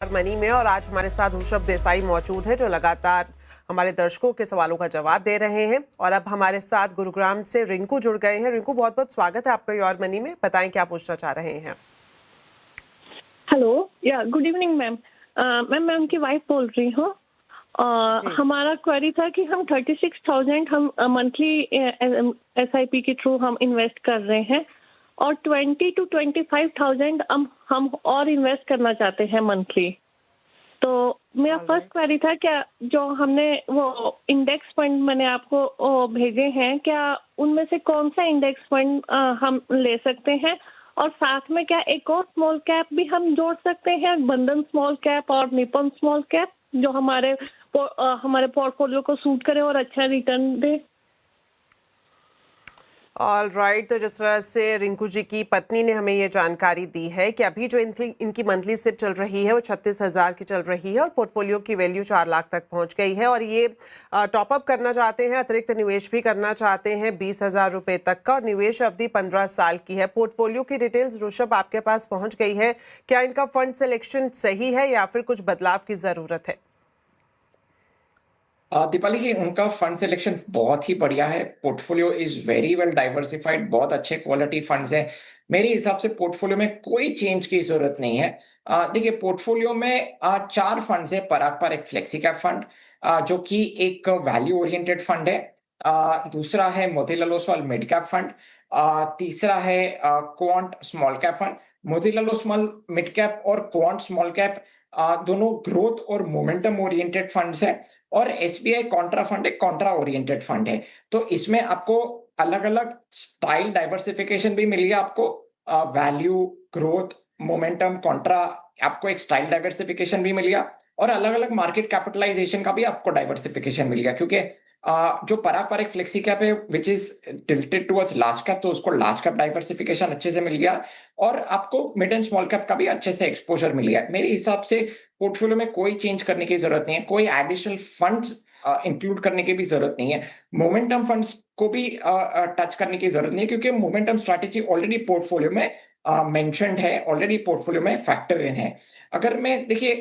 Money में और आज हमारे साथ ऋषभ देसाई मौजूद है जो लगातार हमारे दर्शकों के सवालों का जवाब दे रहे हैं। और अब हमारे साथ गुरुग्राम से रिंकू जुड़ गए हैं। रिंकू, बहुत बहुत स्वागत है आपका योर मनी में। बताएं क्या पूछना चाह रहे हैं। हेलो, या गुड इवनिंग मैम। मैं उनकी वाइफ बोल रही हूँ। हमारा क्वेरी था कि हम 36,000 हम मंथली SIP के थ्रू हम इन्वेस्ट कर रहे हैं और 20 to 25,000 हम और इन्वेस्ट करना चाहते हैं मंथली। तो मेरा फर्स्ट क्वेरी था, क्या जो हमने वो इंडेक्स फंड मैंने आपको भेजे हैं, क्या उनमें से कौन सा इंडेक्स फंड हम ले सकते हैं? और साथ में क्या एक और स्मॉल कैप भी हम जोड़ सकते हैं, बंधन स्मॉल कैप और निपन स्मॉल कैप, जो हमारे पोर्टफोलियो को सूट करे और अच्छा रिटर्न दे? ऑल राइट, तो जिस तरह से रिंकू जी की पत्नी ने हमें ये जानकारी दी है कि अभी जो इनकी मंथली सिप चल रही है वो 36,000 की चल रही है और पोर्टफोलियो की वैल्यू 4 लाख तक पहुंच गई है और ये टॉपअप करना चाहते हैं, अतिरिक्त निवेश भी करना चाहते हैं 20,000 रुपए तक का और निवेश अवधि 15 साल की है। पोर्टफोलियो की डिटेल्स ऋषभ आपके पास पहुंच गई है। क्या इनका फंड सिलेक्शन सही है या फिर कुछ बदलाव की जरूरत है? दीपाली जी, उनका फंड सिलेक्शन बहुत ही बढ़िया है। Portfolio is very well diversified, बहुत अच्छे क्वालिटी फंड्स हैं। मेरे हिसाब से पोर्टफोलियो में कोई चेंज की जरूरत नहीं है। देखिए, पोर्टफोलियो में 4 फंड्स है। पराग पर एक फ्लेक्सी कैप फंड, जो कि एक वैल्यू ओरिएंटेड फंड है। दूसरा है Motilal Oswal mid cap fund. तीसरा है Quant small cap fund. Motilal Oswal mid cap और क्वांट स्मॉल कैप दोनों ग्रोथ और मोमेंटम ओरिएंटेड फंड्स है। और SBI कॉन्ट्रा फंड एक कॉन्ट्रा ओरिएंटेड फंड है। तो इसमें आपको अलग अलग स्टाइल डाइवर्सिफिकेशन भी मिल गया। आपको वैल्यू, ग्रोथ, मोमेंटम, कॉन्ट्रा, आपको एक स्टाइल डाइवर्सिफिकेशन भी मिल गया और अलग अलग मार्केट कैपिटलाइजेशन का भी आपको डाइवर्सिफिकेशन मिल गया। क्योंकि जो पराग पर एक फ्लेक्सी कैप है which is tilted towards large cap, तो उसको लार्ज कैप डाइवर्सिफिकेशन अच्छे से मिल गया और आपको मिड एंड स्मॉल कैप का भी अच्छे से एक्सपोजर मिल गया। मेरे हिसाब से पोर्टफोलियो में कोई चेंज करने की जरूरत नहीं है, कोई एडिशनल फंड्स इंक्लूड करने की भी जरूरत नहीं है। मोमेंटम फंड्स को भी टच करने की जरूरत नहीं है, क्योंकि मोमेंटम स्ट्रैटेजी ऑलरेडी पोर्टफोलियो में मेंशन्ड है, ऑलरेडी पोर्टफोलियो में फैक्टर इन है। अगर मैं देखिए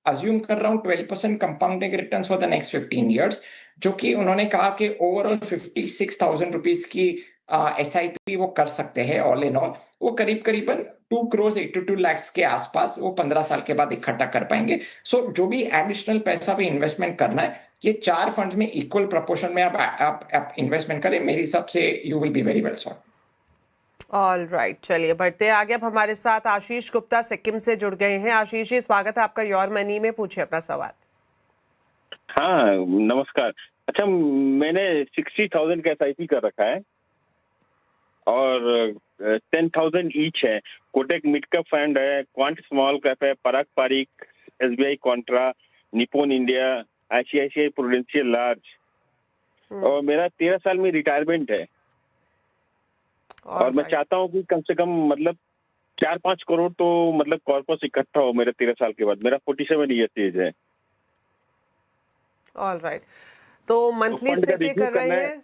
अज्यूम कर रहा हूँ 12% compounding returns for the next 15 years, जो कि उन्होंने कहा कि ओवरऑल 56,000 रुपीज की SIP वो कर सकते हैं ऑल इन ऑल। वो करीबन 2 crore 82 lakhs के आसपास वो 15 साल के बाद इकट्ठा कर पाएंगे। सो जो भी एडिशनल पैसा भी इन्वेस्टमेंट करना है, ये 4 फंड्स में इक्वल प्रोपोर्शन में आप इन्वेस्टमेंट करें। मेरे हिसाब से you will be very well sort. All right, चलिए बढ़ते आगे। अब हमारे साथ आशीष गुप्ता सिक्किम से जुड़ गए हैं। आशीष जी, स्वागत है आपका योर मनी में। पूछिए अपना सवाल। हाँ, नमस्कार। अच्छा, मैंने 60,000 का SIP कर रखा है और 10,000 ईच है। कोटक मिड कैप फंड है, क्वांट स्मॉल कैप है, Parag Parikh, SBI contra, Nippon India, ICICI Prudential large और मेरा 13 साल में रिटायरमेंट है और मैं चाहता हूँ कि कम से कम मतलब 4-5 करोड़ तो मतलब कॉर्पस इकट्ठा हो मेरे 13 साल के बाद। मेरा 47 ईयर्स एज है। ऑल राइट, तो मंथली से पे कर रहे हैं?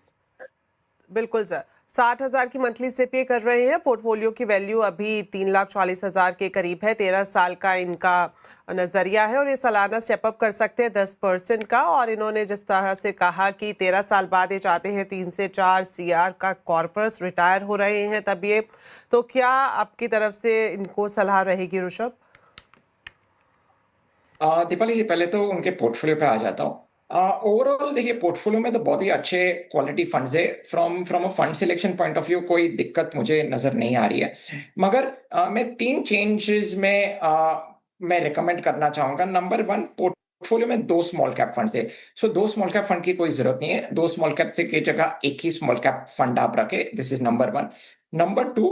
बिल्कुल सर, 60,000 की मंथली से पे कर रहे हैं। पोर्टफोलियो की वैल्यू अभी 3,40,000 के करीब है। 13 साल का इनका नजरिया है और ये सालाना स्टेपअप कर सकते हैं 10% का। और इन्होंने जिस तरह से कहा कि 13 साल बाद ये चाहते हैं 3 से 4 CR का कॉर्पस रिटायर हो रहे हैं तब ये, तो क्या आपकी तरफ से इनको सलाह रहेगी ऋषभ? दीपाली जी, पहले तो उनके पोर्टफोलियो पे आ जाता हूँ। ओवरऑल देखिए, पोर्टफोलियो में तो बहुत ही अच्छे क्वालिटी फंड्स है। From a fund selection point of view कोई दिक्कत मुझे नजर नहीं आ रही है। मगर मैं 3 चेंजेस में मैं रिकमेंड करना चाहूंगा। नंबर 1, पोर्टफोलियो में 2 स्मॉल कैप फंड्स है। सो 2 स्मॉल कैप फंड की कोई जरूरत नहीं है। 2 स्मॉल कैप से की जगह एक ही स्मॉल कैप फंड आप रखे। This is number 1। नंबर 2,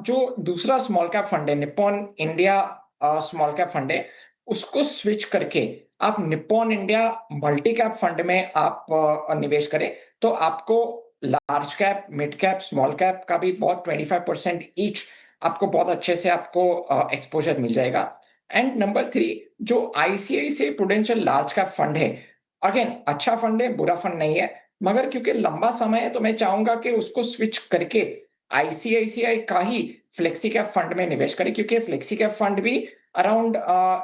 जो दूसरा स्मॉल कैप फंड है, Nippon India small cap fund है, उसको स्विच करके आप Nippon India multi cap fund में आप निवेश करें, तो आपको large cap, mid cap, small cap का भी बहुत 25% ईच आपको बहुत अच्छे से आपको एक्सपोजर मिल जाएगा। एंड नंबर 3, जो ICICI Prudential large cap fund है, अगेन अच्छा फंड है, बुरा फंड नहीं है, मगर क्योंकि लंबा समय है तो मैं चाहूंगा कि उसको स्विच करके ICICI का ही फ्लेक्सी कैप फंड में निवेश करें, क्योंकि फ्लेक्सी कैप फंड भी around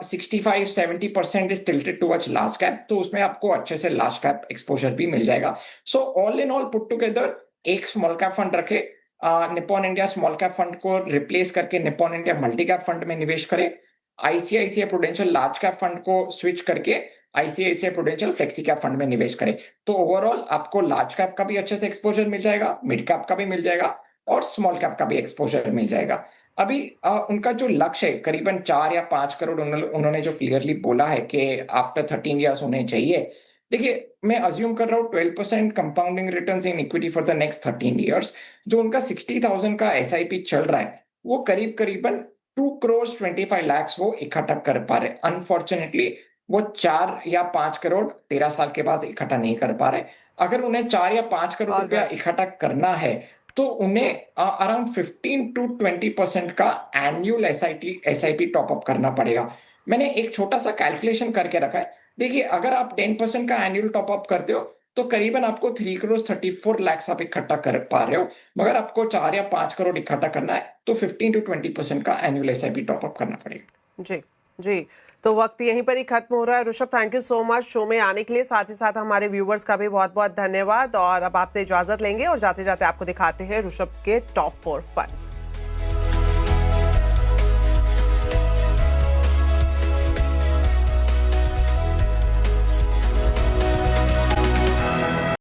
65-70% is tilted towards large cap, तो उसमें आपको अच्छे से लार्ज कैप एक्सपोजर भी मिल जाएगा। So all in all put together एक स्मॉल कैप फंड रखे, Nippon India small cap fund को रिप्लेस करके Nippon India multi cap fund में निवेश करें, ICICI prudential large cap fund को स्विच करके ICICI prudential flexi cap fund में निवेश करें। तो ओवरऑल आपको लार्ज कैप का भी अच्छे से एक्सपोजर मिल जाएगा, मिड कैप का भी मिल जाएगा और स्मॉल कैप का भी एक्सपोजर मिल जाएगा। अभी उनका जो लक्ष्य है करीबन 4 या 5 करोड़ उन्होंने जो क्लियरली बोला है कि आफ्टर 13 इयर्स होने चाहिए। देखिए, मैं अज्यूम कर रहा हूँ 12% compounding returns in equity for the next 13 years. जो उनका 60,000 का एसआईपी चल रहा है वो करीबन 2 करोड़ 25 लाख वो इकट्ठा कर पा रहे। अनफॉर्चुनेटली वो 4 या 5 करोड़ 13 साल के बाद इकट्ठा नहीं कर पा रहे। अगर उन्हें 4 या 5 करोड़ रुपया इकट्ठा करना है तो उन्हें अराउंड 15 to 20% का एनुअल एसआईपी टॉपअप करना पड़ेगा। मैंने एक छोटा सा कैलकुलेशन करके रखा है। देखिए, अगर आप 10% का एनुअल टॉपअप करते हो तो करीबन आपको 3 करोड़ 34 लाख आप इकट्ठा कर पा रहे हो। मगर आपको 4 या 5 करोड़ इकट्ठा करना है तो 15 to 20% का एनुअल एसआईपी टॉपअप करना पड़ेगा। जी जी, तो वक्त यहीं पर ही खत्म हो रहा है। Rishabh, thank you so much show में आने के लिए। साथ ही साथ हमारे व्यूवर्स का भी बहुत बहुत धन्यवाद। और अब आपसे इजाजत लेंगे और जाते जाते आपको दिखाते हैं ऋषभ के टॉप 4 फंड्स।